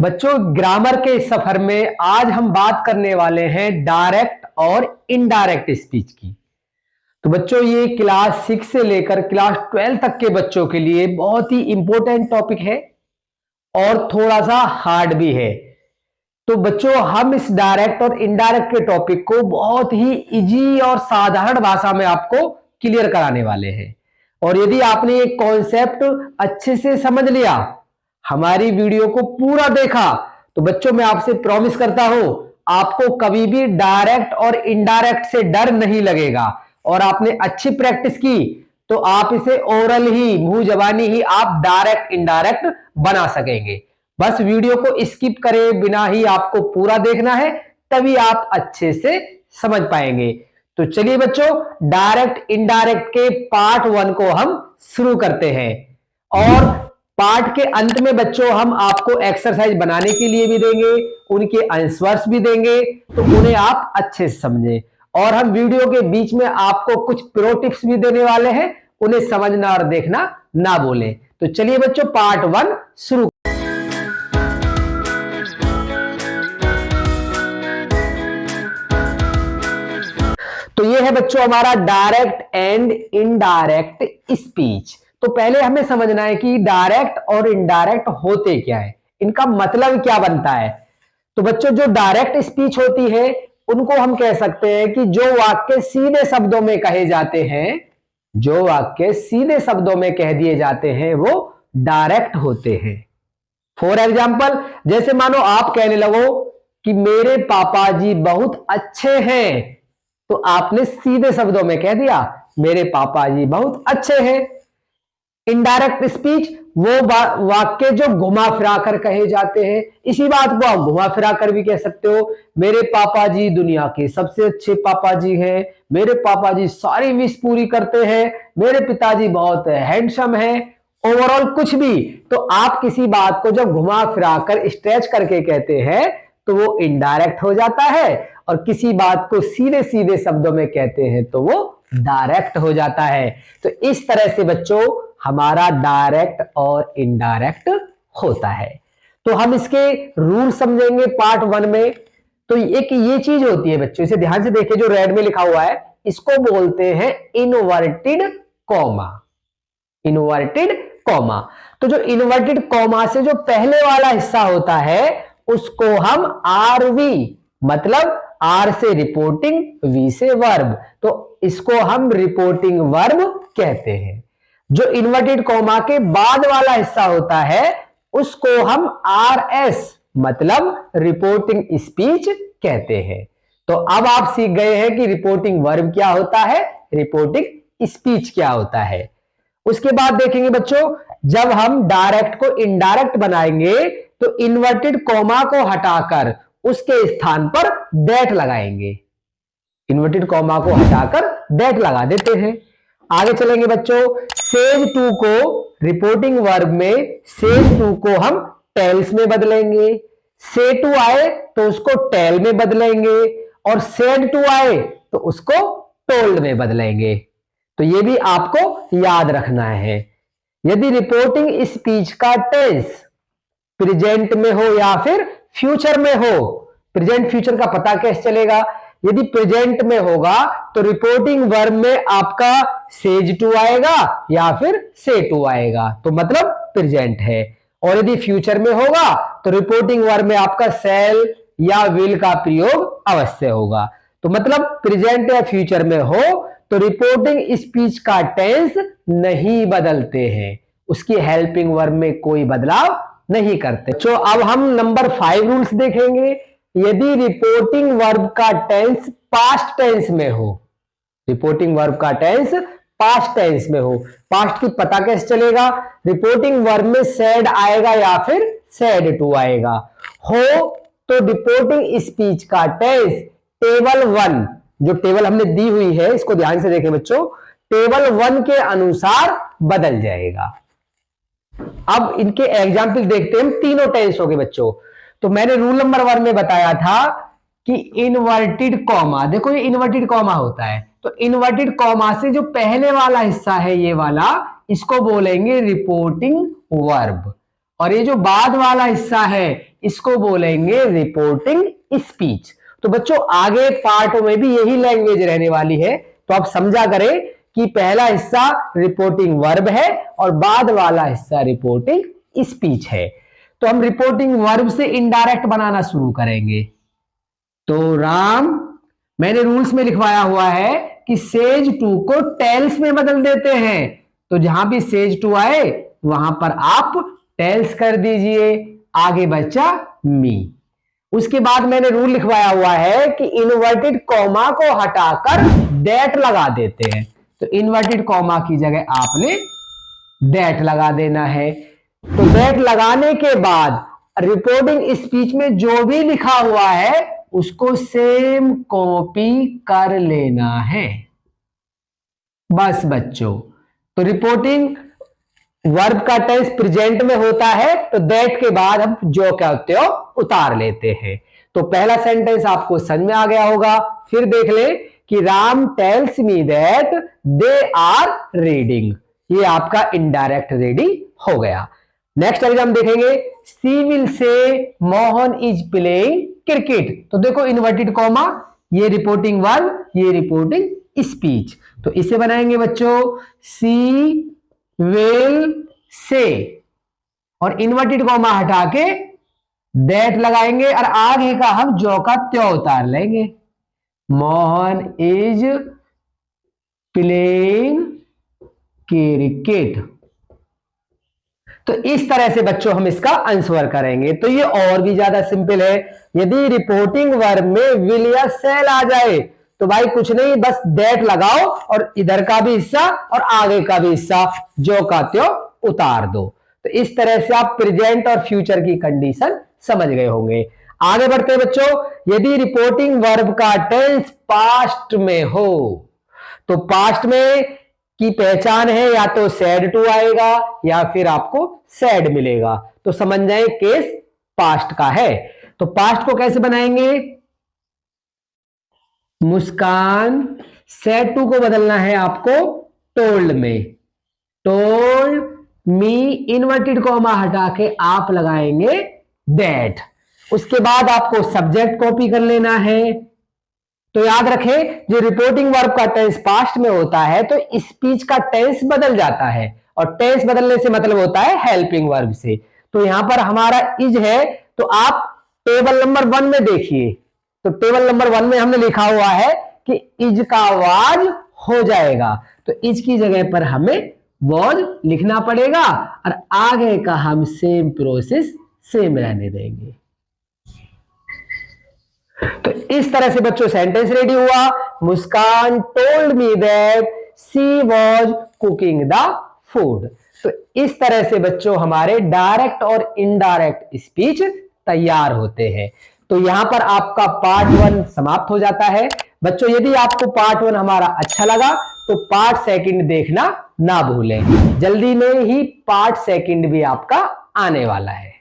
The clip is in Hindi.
बच्चों, ग्रामर के इस सफर में आज हम बात करने वाले हैं डायरेक्ट और इनडायरेक्ट स्पीच की। तो बच्चों, ये क्लास 6 से लेकर क्लास 12 तक के बच्चों के लिए बहुत ही इंपॉर्टेंट टॉपिक है और थोड़ा सा हार्ड भी है। तो बच्चों, हम इस डायरेक्ट और इनडायरेक्ट के टॉपिक को बहुत ही इजी और साधारण भाषा में आपको क्लियर कराने वाले हैं। और यदि आपने ये कॉन्सेप्ट अच्छे से समझ लिया, हमारी वीडियो को पूरा देखा, तो बच्चों मैं आपसे प्रॉमिस करता हूं आपको कभी भी डायरेक्ट और इनडायरेक्ट से डर नहीं लगेगा। और आपने अच्छी प्रैक्टिस की तो आप इसे ओरल ही, मुंह जबानी ही आप डायरेक्ट इनडायरेक्ट बना सकेंगे। बस वीडियो को स्किप करे बिना ही आपको पूरा देखना है, तभी आप अच्छे से समझ पाएंगे। तो चलिए बच्चों, डायरेक्ट इनडायरेक्ट के पार्ट 1 को हम शुरू करते हैं। और पार्ट के अंत में बच्चों हम आपको एक्सरसाइज बनाने के लिए भी देंगे, उनके आंसर्स भी देंगे, तो उन्हें आप अच्छे से समझें। और हम वीडियो के बीच में आपको कुछ प्रो टिप्स भी देने वाले हैं, उन्हें समझना और देखना ना भूलें। तो चलिए बच्चों, पार्ट 1 शुरू। तो ये है बच्चों हमारा डायरेक्ट एंड इनडायरेक्ट स्पीच। तो पहले हमें समझना है कि डायरेक्ट और इनडायरेक्ट होते क्या है, इनका मतलब क्या बनता है। तो बच्चों, जो डायरेक्ट स्पीच होती है उनको हम कह सकते हैं कि जो वाक्य सीधे शब्दों में कहे जाते हैं, जो वाक्य सीधे शब्दों में कह दिए जाते हैं वो डायरेक्ट होते हैं। फॉर एग्जाम्पल, जैसे मानो आप कहने लगो कि मेरे पापा जी बहुत अच्छे हैं, तो आपने सीधे शब्दों में कह दिया मेरे पापा जी बहुत अच्छे हैं। इनडायरेक्ट स्पीच वो वाक्य जो घुमा फिरा कर कहे जाते हैं। इसी बात को आप घुमा फिरा कर भी कह सकते हो, मेरे पापा जी दुनिया के सबसे अच्छे पापा जी हैं, मेरे पापा जी सारी विश पूरी करते हैं, मेरे पिताजी बहुत हैंडसम हैं। ओवरऑल कुछ भी, तो आप किसी बात को जब घुमा फिरा कर स्ट्रेच करके कहते हैं तो वो इनडायरेक्ट हो जाता है, और किसी बात को सीधे सीधे शब्दों में कहते हैं तो वो डायरेक्ट हो जाता है। तो इस तरह से बच्चों हमारा डायरेक्ट और इनडायरेक्ट होता है। तो हम इसके रूल समझेंगे पार्ट 1 में। तो एक ये चीज होती है बच्चों, इसे ध्यान से देखिए, जो रेड में लिखा हुआ है इसको बोलते हैं इनवर्टेड कॉमा। Inverted comma. तो जो इनवर्टेड कॉमा से जो पहले वाला हिस्सा होता है उसको हम आरवी, मतलब आर से रिपोर्टिंग, वी से वर्ब, तो इसको हम रिपोर्टिंग वर्ब कहते हैं। जो इन्वर्टेड कॉमा के बाद वाला हिस्सा होता है उसको हम आर एस, मतलब रिपोर्टिंग स्पीच कहते हैं। तो अब आप सीख गए हैं कि रिपोर्टिंग वर्ब क्या होता है, रिपोर्टिंग स्पीच क्या होता है। उसके बाद देखेंगे बच्चों, जब हम डायरेक्ट को इनडायरेक्ट बनाएंगे तो इन्वर्टेड कॉमा को हटाकर उसके स्थान पर दैट लगाएंगे। इन्वर्टेड कॉमा को हटाकर दैट लगा देते हैं। आगे चलेंगे बच्चों, सेज टू को रिपोर्टिंग वर्ब में सेज टू को हम टेल्स में बदलेंगे। से टू आए तो उसको टेल में बदलेंगे, और सेड टू आए तो उसको टोल्ड में बदलेंगे। तो ये भी आपको याद रखना है। यदि रिपोर्टिंग स्पीच का टेंस प्रेजेंट में हो या फिर फ्यूचर में हो, प्रेजेंट फ्यूचर का पता कैसे चलेगा। यदि प्रेजेंट में होगा तो रिपोर्टिंग वर्ब में आपका सेज टू आएगा या फिर से टू आएगा, तो मतलब प्रेजेंट है। और यदि फ्यूचर में होगा तो रिपोर्टिंग वर्ब में आपका शैल या विल का प्रयोग अवश्य होगा। तो मतलब प्रेजेंट या फ्यूचर में हो तो रिपोर्टिंग स्पीच का टेंस नहीं बदलते हैं, उसकी हेल्पिंग वर्ब में कोई बदलाव नहीं करते। तो अब हम नंबर 5 रूल्स देखेंगे। यदि रिपोर्टिंग वर्ब का टेंस पास्ट टेंस में हो, रिपोर्टिंग वर्ब का टेंस पास्ट टेंस में हो, पास्ट की पता कैसे चलेगा। रिपोर्टिंग वर्ब में सेड आएगा या फिर सेड टू आएगा। हो तो रिपोर्टिंग स्पीच का टेंस टेबल 1, जो टेबल हमने दी हुई है इसको ध्यान से देखें बच्चों, टेबल 1 के अनुसार बदल जाएगा। अब इनके एग्जाम्पल देखते हैं हम। तीनों टेंस हो गए बच्चों। तो मैंने रूल नंबर 1 में बताया था कि इन्वर्टेड कॉमा, देखो ये इन्वर्टेड कॉमा होता है, तो इन्वर्टेड कॉमा से जो पहले वाला हिस्सा है ये वाला, इसको बोलेंगे रिपोर्टिंग वर्ब। और ये जो बाद वाला हिस्सा है इसको बोलेंगे रिपोर्टिंग स्पीच। तो बच्चों आगे पार्टों में भी यही लैंग्वेज रहने वाली है, तो आप समझा करें कि पहला हिस्सा रिपोर्टिंग वर्ब है और बाद वाला हिस्सा रिपोर्टिंग स्पीच है। तो हम रिपोर्टिंग वर्ब से इनडायरेक्ट बनाना शुरू करेंगे। तो राम, मैंने रूल्स में लिखवाया हुआ है कि सेज टू को टेल्स में बदल देते हैं, तो जहां भी सेज टू आए वहां पर आप टेल्स कर दीजिए। आगे बच्चा मी। उसके बाद मैंने रूल लिखवाया हुआ है कि इन्वर्टेड कॉमा को हटाकर दैट लगा देते हैं, तो इन्वर्टेड कॉमा की जगह आपने दैट लगा देना है। तो दैट लगाने के बाद रिपोर्टिंग स्पीच में जो भी लिखा हुआ है उसको सेम कॉपी कर लेना है, बस बच्चों। तो रिपोर्टिंग वर्ब का टेंस प्रेजेंट में होता है, तो दैट के बाद हम जो कहते हो उतार लेते हैं। तो पहला सेंटेंस आपको समझ में आ गया होगा। फिर देख ले कि Ram tells me that they are reading, ये आपका इनडायरेक्ट रेडी हो गया। नेक्स्ट एग्जाम देखेंगे, सी will say Mohan is playing cricket. तो देखो इन्वर्टेड कॉमा, ये रिपोर्टिंग वर्ब, ये रिपोर्टिंग स्पीच। तो इसे बनाएंगे बच्चों सी विल से, और इन्वर्टेड कॉमा हटा के दैट लगाएंगे और आगे का हम जो का त्यों उतार लेंगे। Mohan is playing cricket. तो इस तरह से बच्चों हम इसका आंसर करेंगे। तो ये और भी ज्यादा सिंपल है। यदि रिपोर्टिंग वर्ब में विल या सेल आ जाए तो भाई कुछ नहीं, बस दैट लगाओ और इधर का भी हिस्सा और आगे का भी हिस्सा जो का त्यों उतार दो। तो इस तरह से आप प्रेजेंट और फ्यूचर की कंडीशन समझ गए होंगे। आगे बढ़ते बच्चों, यदि रिपोर्टिंग वर्ब का टेंस पास्ट में हो तो पास्ट में की पहचान है या तो सैड टू आएगा या फिर आपको सैड मिलेगा। तो समझ जाए केस पास्ट का है। तो पास्ट को कैसे बनाएंगे, मुस्कान, सैड टू को बदलना है आपको टोल्ड में। टोल्ड मी, इन्वर्टेड कॉमा हटा के आप लगाएंगे दैट। उसके बाद आपको सब्जेक्ट कॉपी कर लेना है। तो याद रखें, जो रिपोर्टिंग वर्ब का टेंस पास्ट में होता है तो स्पीच का टेंस बदल जाता है, और टेंस बदलने से मतलब होता है हेल्पिंग वर्ब से। तो यहां पर हमारा इज है, तो आप टेबल नंबर 1 में देखिए, तो टेबल नंबर 1 में हमने लिखा हुआ है कि इज का वाज हो जाएगा, तो इज की जगह पर हमें वाज लिखना पड़ेगा और आगे का हम सेम प्रोसेस सेम रहने देंगे। तो इस तरह से बच्चों सेंटेंस रेडी हुआ, Muskan told me that she was cooking the food. तो इस तरह से बच्चों हमारे डायरेक्ट और इनडायरेक्ट स्पीच तैयार होते हैं। तो यहां पर आपका पार्ट 1 समाप्त हो जाता है। बच्चों यदि आपको पार्ट 1 हमारा अच्छा लगा तो पार्ट 2 देखना ना भूलें, जल्दी में ही पार्ट 2 भी आपका आने वाला है।